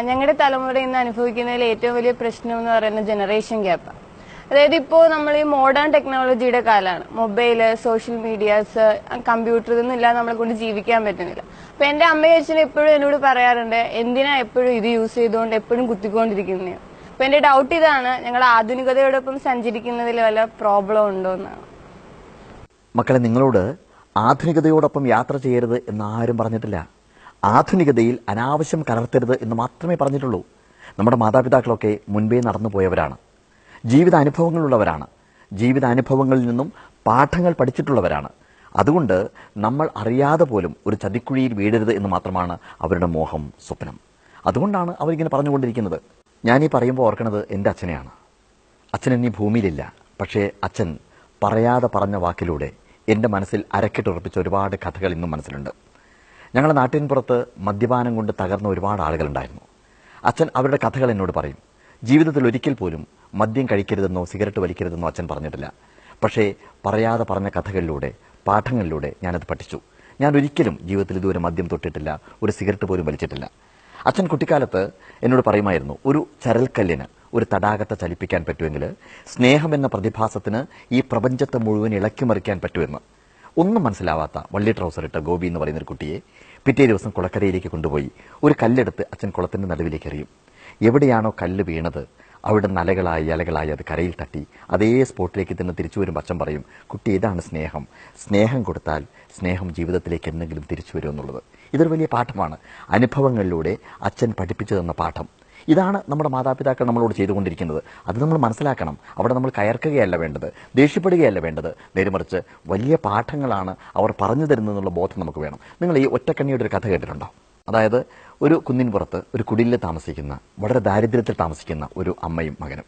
ഞങ്ങളുടെ തലമുറ ഇന്ന് അനുഭവിക്കുന്നതിൽ ഏറ്റവും വലിയ പ്രശ്നം എന്ന് പറയുന്നത് ജനറേഷൻ ഗ്യാപ്പ്. അതായത് ഇപ്പോൾ നമ്മൾ ഈ മോഡേൺ ടെക്നോളജിയുടെ കാലമാണ്. മൊബൈല്, സോഷ്യൽ മീഡിയാസ്, കമ്പ്യൂട്ടർ ഇതൊന്നും ഇല്ലാതെ നമ്മളെ കൊണ്ട് ജീവിക്കാൻ പറ്റുന്നില്ല. അപ്പൊ എന്റെ അമ്മയും അച്ഛനും എപ്പോഴും എന്നോട് പറയാറുണ്ട്, എന്തിനാ എപ്പോഴും ഇത് യൂസ് ചെയ്തുകൊണ്ട് എപ്പോഴും കുത്തിക്കൊണ്ടിരിക്കുന്നത്. അപ്പൊ എന്റെ ഡൗട്ട് ഇതാണ്, ഞങ്ങൾ ആധുനികതയോടൊപ്പം സഞ്ചരിക്കുന്നതിൽ വല്ല പ്രോബ്ലം ഉണ്ടോ എന്നാണ്. മക്കളെ, നിങ്ങളോട് ആധുനികതയോടൊപ്പം യാത്ര ചെയ്യരുത് എന്ന് ആരും പറഞ്ഞിട്ടില്ല. ആധുനികതയിൽ അനാവശ്യം കലർത്തരുത് എന്ന് മാത്രമേ പറഞ്ഞിട്ടുള്ളൂ. നമ്മുടെ മാതാപിതാക്കളൊക്കെ മുൻപേ നടന്നു പോയവരാണ്, ജീവിതാനുഭവങ്ങളുള്ളവരാണ്, ജീവിതാനുഭവങ്ങളിൽ നിന്നും പാഠങ്ങൾ പഠിച്ചിട്ടുള്ളവരാണ്. അതുകൊണ്ട് നമ്മൾ അറിയാതെ പോലും ഒരു ചതിക്കുഴിയിൽ വീഴരുത് എന്ന് മാത്രമാണ് അവരുടെ മോഹം, സ്വപ്നം. അതുകൊണ്ടാണ് അവരിങ്ങനെ പറഞ്ഞുകൊണ്ടിരിക്കുന്നത്. ഞാനീ പറയുമ്പോൾ ഓർക്കണത് എൻ്റെ അച്ഛനെയാണ്. അച്ഛൻ ഇനി ഭൂമിയിലില്ല. പക്ഷേ അച്ഛൻ പറയാതെ പറഞ്ഞ വാക്കിലൂടെ എൻ്റെ മനസ്സിൽ അരക്കിട്ടുറപ്പിച്ച ഒരുപാട് കഥകൾ ഇന്നും മനസ്സിലുണ്ട്. ഞങ്ങളുടെ നാട്ടിൻപുറത്ത് മദ്യപാനം കൊണ്ട് തകർന്ന ഒരുപാട് ആളുകളുണ്ടായിരുന്നു. അച്ഛൻ അവരുടെ കഥകൾ എന്നോട് പറയും. ജീവിതത്തിൽ ഒരിക്കൽ പോലും മദ്യം കഴിക്കരുതെന്നോ സിഗരറ്റ് വലിക്കരുതെന്നോ അച്ഛൻ പറഞ്ഞിട്ടില്ല. പക്ഷേ പറയാതെ പറഞ്ഞ കഥകളിലൂടെ, പാഠങ്ങളിലൂടെ ഞാനത് പഠിച്ചു. ഞാൻ ഒരിക്കലും ജീവിതത്തിൽ ഇതുവരെ മദ്യം തൊട്ടിട്ടില്ല, ഒരു സിഗരറ്റ് പോലും വലിച്ചിട്ടില്ല. അച്ഛൻ കുട്ടിക്കാലത്ത് എന്നോട് പറയുമായിരുന്നു, ഒരു ചരൽക്കല്ലിന് ഒരു തടാകത്തെ ചലിപ്പിക്കാൻ പറ്റുമെങ്കിൽ സ്നേഹം എന്ന പ്രതിഭാസത്തിന് ഈ പ്രപഞ്ചത്തെ മുഴുവൻ ഇളക്കിമറിക്കാൻ പറ്റുമെന്ന്. ഒന്നും മനസ്സിലാവാത്ത വള്ളി ട്രൗസർ ഇട്ട ഗോപി എന്ന് പറയുന്നൊരു കുട്ടിയെ പിറ്റേ ദിവസം കുളക്കരയിലേക്ക് കൊണ്ടുപോയി ഒരു കല്ലെടുത്ത് അച്ഛൻ കുളത്തിന്റെ നടുവിലേക്ക് എറിയും. എവിടെയാണോ കല്ല് വീണത് അവിടെ നലകളായി ഇലകളായി അത് കരയിൽ തട്ടി അതേ സ്പോട്ടിലേക്ക് തന്നെ തിരിച്ചു വരുമ്പോൾ അച്ഛൻ പറയും, കുട്ടി, ഇതാണ് സ്നേഹം. സ്നേഹം കൊടുത്താൽ സ്നേഹം ജീവിതത്തിലേക്ക് എന്തെങ്കിലും തിരിച്ചു വരും എന്നുള്ളത്. ഇതൊരു വലിയ പാഠമാണ്. അനുഭവങ്ങളിലൂടെ അച്ഛൻ പഠിപ്പിച്ചു തന്ന പാഠം. ഇതാണ് നമ്മുടെ മാതാപിതാക്കൾ നമ്മളോട് ചെയ്തുകൊണ്ടിരിക്കുന്നത്. അത് നമ്മൾ മനസ്സിലാക്കണം. അവിടെ നമ്മൾ കയർക്കുകയല്ല വേണ്ടത്, ദേഷ്യപ്പെടുകയല്ല വേണ്ടത്. നേരെമറിച്ച് വലിയ പാഠങ്ങളാണ് അവർ പറഞ്ഞു തരുന്നതെന്നുള്ള ബോധം നമുക്ക് വേണം. നിങ്ങൾ ഈ ഒറ്റക്കണ്ണിയുടെ ഒരു കഥ കേട്ടിട്ടുണ്ടോ? അതായത് ഒരു കുന്നിൻ പുറത്ത് ഒരു കുടിലിൽ താമസിക്കുന്ന, വളരെ ദാരിദ്ര്യത്തിൽ താമസിക്കുന്ന ഒരു അമ്മയും മകനും.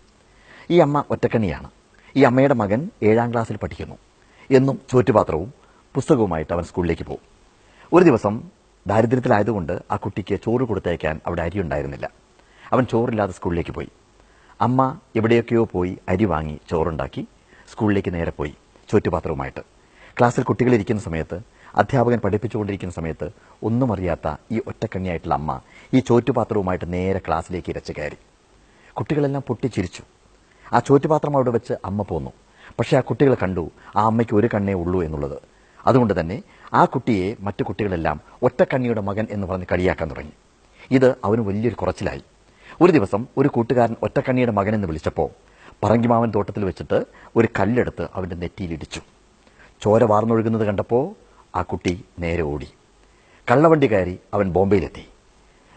ഈ അമ്മ ഒറ്റക്കണ്ണിയാണ്. ഈ അമ്മയുടെ മകൻ 7ാം ക്ലാസ്സിൽ പഠിക്കുന്നു. എന്നും ചോറ്റുപാത്രവും പുസ്തകവുമായിട്ട് അവൻ സ്കൂളിലേക്ക് പോകും. ഒരു ദിവസം ദാരിദ്ര്യത്തിലായതുകൊണ്ട് ആ കുട്ടിക്ക് ചോറ് കൊടുത്തയക്കാൻ അവിടെ അരി ഉണ്ടായിരുന്നില്ല. അവൻ ചോറില്ലാതെ സ്കൂളിലേക്ക് പോയി. അമ്മ എവിടെയൊക്കെയോ പോയി അരി വാങ്ങി ചോറുണ്ടാക്കി സ്കൂളിലേക്ക് നേരെ പോയി ചോറ്റുപാത്രവുമായിട്ട്. ക്ലാസ്സിൽ കുട്ടികളിരിക്കുന്ന സമയത്ത്, അധ്യാപകൻ പഠിപ്പിച്ചുകൊണ്ടിരിക്കുന്ന സമയത്ത് ഒന്നും അറിയാത്ത ഈ ഒറ്റക്കണ്ണിയായിട്ടുള്ള അമ്മ ഈ ചോറ്റുപാത്രവുമായിട്ട് നേരെ ക്ലാസ്സിലേക്ക് ഇരച്ചു കയറി. കുട്ടികളെല്ലാം പൊട്ടിച്ചിരിച്ചു. ആ ചോറ്റുപാത്രം അവിടെ വെച്ച് അമ്മ പോന്നു. പക്ഷേ ആ കുട്ടികൾ കണ്ടു ആ അമ്മയ്ക്ക് ഒരു കണ്ണേ ഉള്ളൂ എന്നുള്ളത്. അതുകൊണ്ട് തന്നെ ആ കുട്ടിയെ മറ്റു കുട്ടികളെല്ലാം ഒറ്റക്കണ്ണിയുടെ മകൻ എന്ന് പറഞ്ഞ് കളിയാക്കാൻ തുടങ്ങി. ഇത് അവന് വലിയൊരു കുറച്ചിലായി. ഒരു ദിവസം ഒരു കൂട്ടുകാരൻ ഒറ്റക്കണ്ണിയുടെ മകൻ എന്ന് വിളിച്ചപ്പോൾ പറങ്കിമാവൻ തോട്ടത്തിൽ വെച്ചിട്ട് ഒരു കല്ലെടുത്ത് അവൻ്റെ നെറ്റിയിലിടിച്ചു. ചോര വാർന്നൊഴുകുന്നത് കണ്ടപ്പോൾ ആ കുട്ടി നേരെ ഓടി. കള്ളവണ്ടി കയറി അവൻ ബോംബെയിലെത്തി.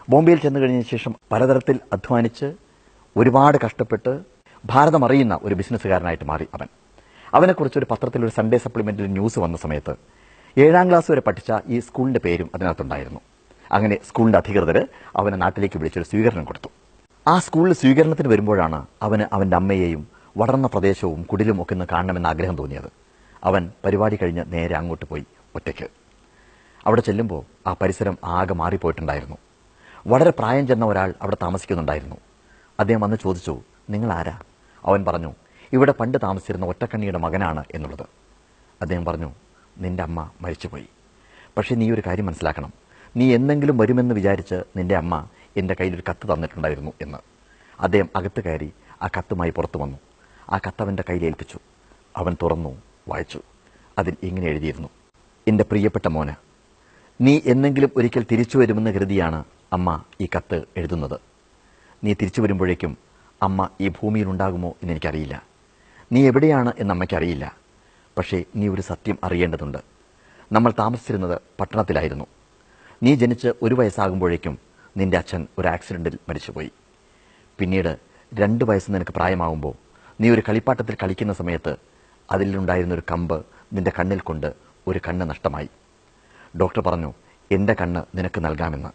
ബോംബെയിൽ ചെന്ന് കഴിഞ്ഞ ശേഷം പലതരത്തിൽ അധ്വാനിച്ച് ഒരുപാട് കഷ്ടപ്പെട്ട് ഭാരതം അറിയുന്ന ഒരു ബിസിനസ്സുകാരനായിട്ട് മാറി അവൻ. അവനെക്കുറിച്ച് ഒരു പത്രത്തിൽ, ഒരു സൺഡേ സപ്ലിമെന്റിൽ ന്യൂസ് വന്ന സമയത്ത് 7ാം ക്ലാസ് വരെ പഠിച്ച ഈ സ്കൂളിന്റെ പേരും അതിനകത്തുണ്ടായിരുന്നു. അങ്ങനെ സ്കൂളിന്റെ അധികൃതർ അവനെ നാട്ടിലേക്ക് വിളിച്ചൊരു സ്വീകരണം കൊടുത്തു. ആ സ്കൂളിൽ സ്വീകരണത്തിന് വരുമ്പോഴാണ് അവന് അവൻ്റെ അമ്മയെയും വളർന്ന പ്രദേശവും കുടിലും ഒക്കെ ഒന്ന് കാണണമെന്ന് ആഗ്രഹം തോന്നിയത്. അവൻ പരിപാടി കഴിഞ്ഞ് നേരെ അങ്ങോട്ട് പോയി ഒറ്റയ്ക്ക്. അവിടെ ചെല്ലുമ്പോൾ ആ പരിസരം ആകെ മാറിപ്പോയിട്ടുണ്ടായിരുന്നു. വളരെ പ്രായം ചെന്ന ഒരാൾ അവിടെ താമസിക്കുന്നുണ്ടായിരുന്നു. അദ്ദേഹം വന്ന് ചോദിച്ചു, നിങ്ങൾ ആരാ? അവൻ പറഞ്ഞു, ഇവിടെ പണ്ട് താമസിച്ചിരുന്ന ഒറ്റക്കണ്ണിയുടെ മകനാണ് എന്നുള്ളത്. അദ്ദേഹം പറഞ്ഞു, നിന്റെ അമ്മ മരിച്ചുപോയി. പക്ഷേ നീ ഒരു കാര്യം മനസ്സിലാക്കണം, നീ എന്തെങ്കിലും വരുമെന്ന് വിചാരിച്ച് നിന്റെ അമ്മ എൻ്റെ കയ്യിലൊരു കത്ത് തന്നിട്ടുണ്ടായിരുന്നു എന്ന്. അദ്ദേഹം അകത്ത് കയറി ആ കത്തുമായി പുറത്തു വന്നു. ആ കത്ത് അവൻ്റെ കയ്യിലേൽപ്പിച്ചു. അവൻ തുറന്നു വായിച്ചു. അതിൽ ഇങ്ങനെ എഴുതിയിരുന്നു, എൻ്റെ പ്രിയപ്പെട്ട മോന്, നീ എന്നെങ്കിലും ഒരിക്കൽ തിരിച്ചു വരുമെന്ന് കരുതിയാണ് അമ്മ ഈ കത്ത് എഴുതുന്നത്. നീ തിരിച്ചു വരുമ്പോഴേക്കും അമ്മ ഈ ഭൂമിയിൽ ഉണ്ടാകുമോ എന്നെനിക്കറിയില്ല. നീ എവിടെയാണ് എന്ന് അമ്മയ്ക്കറിയില്ല. പക്ഷേ നീ ഒരു സത്യം അറിയേണ്ടതുണ്ട്. നമ്മൾ താമസിച്ചിരുന്നത് പട്ടണത്തിലായിരുന്നു. നീ ജനിച്ച് 1 വയസ്സാകുമ്പോഴേക്കും നിന്റെ അച്ഛൻ ഒരു ആക്സിഡന്റിൽ മരിച്ചുപോയി. പിന്നീട് 2 വയസ്സ് നിനക്ക് പ്രായമാകുമ്പോൾ നീ ഒരു കളിപ്പാട്ടത്തിൽ കളിക്കുന്ന സമയത്ത് അതിലുണ്ടായിരുന്നൊരു കമ്പ് നിന്റെ കണ്ണിൽ കൊണ്ട് ഒരു കണ്ണ് നഷ്ടമായി. ഡോക്ടർ പറഞ്ഞു, എൻ്റെ കണ്ണ് നിനക്ക് നൽകാമെന്ന്.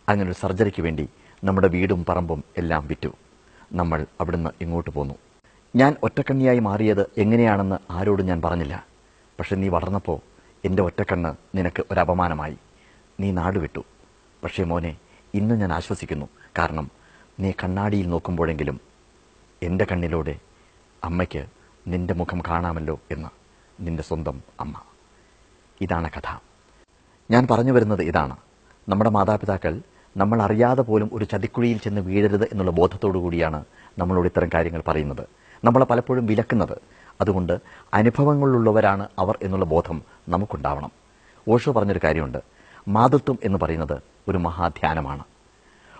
അങ്ങനെ ഒരു സർജറിക്ക് വേണ്ടി നമ്മുടെ വീടും പറമ്പും എല്ലാം വിറ്റു. നമ്മൾ അവിടുന്ന് ഇങ്ങോട്ട് പോന്നു. ഞാൻ ഒറ്റക്കണ്ണിയായി മാറിയത് എങ്ങനെയാണെന്ന് ആരോടും ഞാൻ പറഞ്ഞില്ല. പക്ഷെ നീ വളർന്നപ്പോൾ എൻ്റെ ഒറ്റക്കണ്ണ് നിനക്ക് ഒരു അപമാനമായി. നീ നാട് വിട്ടു. പക്ഷേ മോനെ, ഇന്ന് ഞാൻ ആശ്വസിക്കുന്നു. കാരണം നീ കണ്ണാടിയിൽ നോക്കുമ്പോഴെങ്കിലും എൻ്റെ കണ്ണിലൂടെ അമ്മയ്ക്ക് നിന്റെ മുഖം കാണാമല്ലോ എന്ന്. നിന്റെ സ്വന്തം അമ്മ. ഇതാണ് കഥ. ഞാൻ പറഞ്ഞു വരുന്നത് ഇതാണ്. നമ്മുടെ മാതാപിതാക്കൾ നമ്മൾ അറിയാതെ പോലും ഒരു ചതിക്കുഴിയിൽ ചെന്ന് വീഴരുത് എന്നുള്ള ബോധത്തോടു കൂടിയാണ് നമ്മളോട് ഇത്തരം കാര്യങ്ങൾ പറയുന്നത്, നമ്മളെ പലപ്പോഴും വിലക്കുന്നത്. അതുകൊണ്ട് അനുഭവങ്ങളിലുള്ളവരാണ് അവർ എന്നുള്ള ബോധം നമുക്കുണ്ടാവണം. ഓഷോ പറഞ്ഞൊരു കാര്യമുണ്ട്, മാതൃത്വം എന്ന് പറയുന്നത് ഒരു മഹാധ്യാനമാണ്.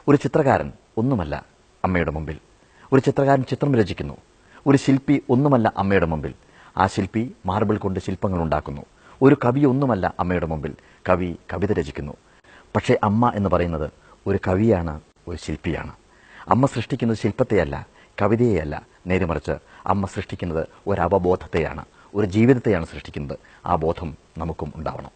ഒരു ചിത്രകാരൻ ഒന്നുമല്ല അമ്മയുടെ മുമ്പിൽ. ഒരു ചിത്രകാരൻ ചിത്രം രചിക്കുന്നു. ഒരു ശില്പി ഒന്നുമല്ല അമ്മയുടെ മുമ്പിൽ. ആ ശില്പി മാർബിൾ കൊണ്ട് ശില്പങ്ങൾ ഉണ്ടാക്കുന്നു. ഒരു കവി ഒന്നുമല്ല അമ്മയുടെ മുമ്പിൽ. കവി കവിത രചിക്കുന്നു. പക്ഷേ അമ്മ എന്ന് പറയുന്നത് ഒരു കവിയാണ്, ഒരു ശില്പിയാണ്. അമ്മ സൃഷ്ടിക്കുന്നത് ശില്പത്തെയല്ല, കവിതയെയല്ല. നേരെ മറിച്ച് അമ്മ സൃഷ്ടിക്കുന്നത് ഒരു അവബോധത്തെയാണ്, ഒരു ജീവിതത്തെയാണ് സൃഷ്ടിക്കുന്നത്. ആ ബോധം നമുക്കും ഉണ്ടാവണം.